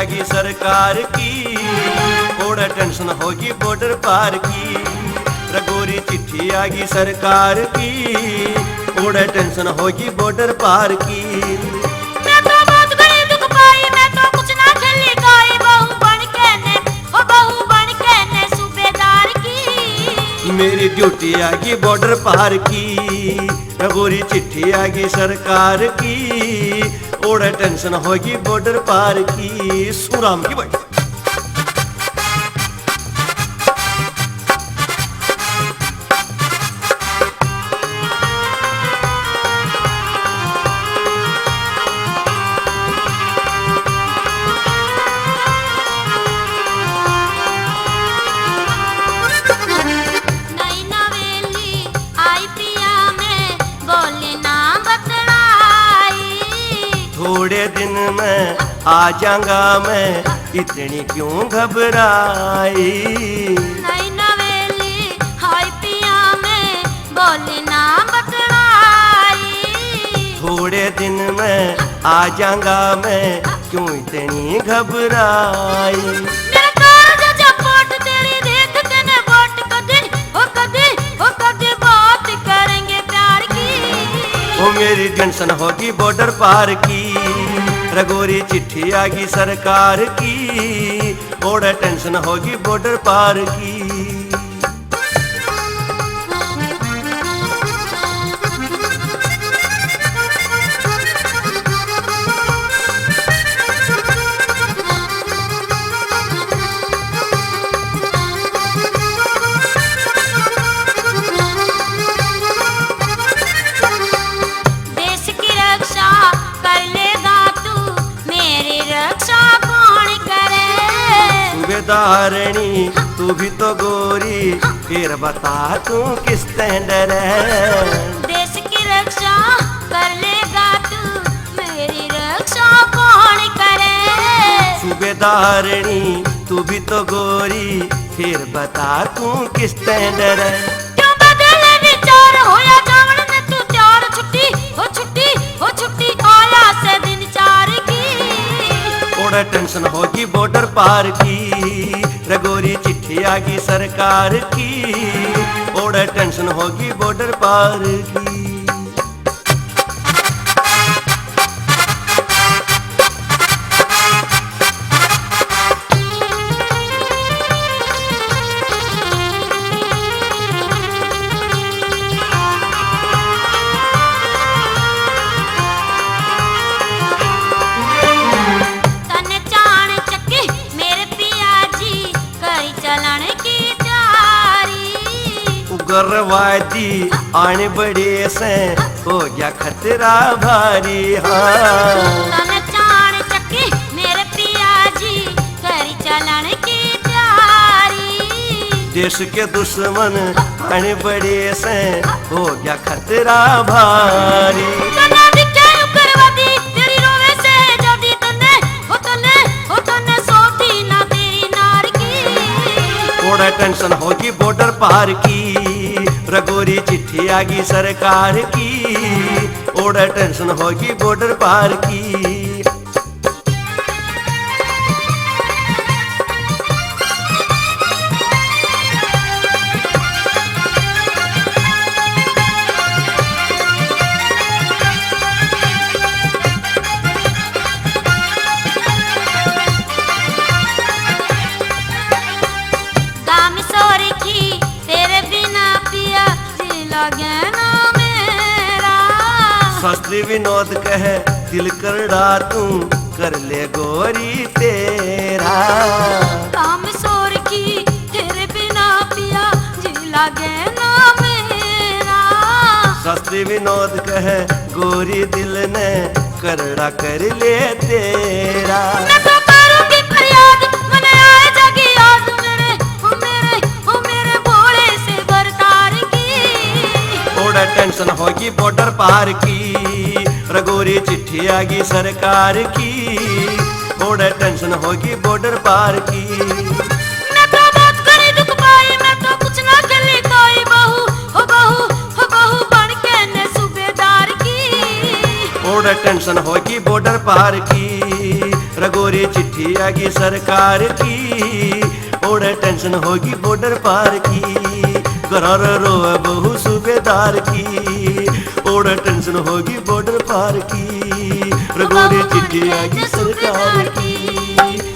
आगी सरकार की, ओड़ा टेंशन होगी बॉर्डर पार की। रघोरी चिट्ठी आगी सरकार की, ओड़ा टेंशन होगी बॉर्डर पार की। मैं तो बहुत गई दुख पाई, मैं तो कुछ ना खेली गाई, बहू बन के ने सूबेदार की। मेरी ड्यूटी आगी बॉर्डर पार की, रघोरी चिट्ठी आगी सरकार की, ओड़ा टेंशन होगी बॉर्डर पार की। सुराम की भाई थोड़े दिन में आ जाऊंगा मैं, इतनी क्यों घबराई। नई नवेली हाय पिया में बोले ना बतलाई। थोड़े दिन में आ जाऊंगा मैं, क्यों इतनी घबराई। मेरा कारज जपट तेरी देख के ने बाट कदे बात करेंगे प्यार की। वो मेरी टेंशन होगी बॉर्डर पार की, रघोरी चिट्ठी आगी सरकार की, ओड़ा टेंशन होगी बॉर्डर पार की। देश की रक्षा कर लेगा तू, मेरी रक्षा कौन करे। सूबेदारनी तू भी तो गोरी, फिर बता तू किस टेंडर है। देश की रक्षा कर लेगा तू, मेरी रक्षा कौन करे। सूबेदारनी तू भी तो गोरी, फिर बता तू किस टेंडर है। क्यों बदले विचार होया जावण ने तू त्यार, छुट्टी आया से दिन चार की। ओड़ा टेंशन होगी बॉर्डर पार की, रघोरी चिट्ठी आगी सरकार की, ओड़ा टेंशन होगी बॉर्डर पार की। तने चाण चक्की मेरे पिया जी, करी चलन की तैयारी। उग्रवादी आने बड़े से, हो गया खतरा भारी। हाँ तने चाण चक्की मेरे पिया जी, करी चलन की तैयारी। देश के दुश्मन आने बड़े से, हो गया खतरा भारी। तना दिखे उग्रवादी तेरी रोवे से जदी, तने सोती ना तेरी नार की। ओड़ा टेंशन होगी बॉर्डर पार की, रघोरी चिट्ठी आगी सरकार की, ओड़ा टेंशन होगी बॉर्डर पार की। दाम सोरी की तेरे बिना पिया जी लगे ना मेरा। शास्त्री विनोद कहे दिल कर तू, कर ले गोरी तेरा। दाम सोरी की तेरे बिना पिया जी लगे ना मेरा। शास्त्री विनोद कहे गोरी दिल ने करड़ा कर ले तेरा। मैं तो करूंगी फरियाद, मने आए जागी याद मेरे भोले से बरतार की। ओड़ा टेंशन होगी बॉर्डर पार की, रघोरी चिट्ठी आगी सरकार की, ओड़ा टेंशन होगी बॉर्डर पार की। मैं तो बहुत करी दुख पाई, मैं तो कुछ ना खेली कोई, बहू बन के ने सूबेदार की। ओड़ा टेंशन होगी बॉर्डर पार की, रगोरी चिट्ठी आगी सरकार की, ओड़े टेंशन होगी बॉर्डर पार की। गरार रोए बहू सूबेदार की, ओड़े टेंशन होगी बॉर्डर पार की। रगोरी चिट्ठी आगी सरकार की।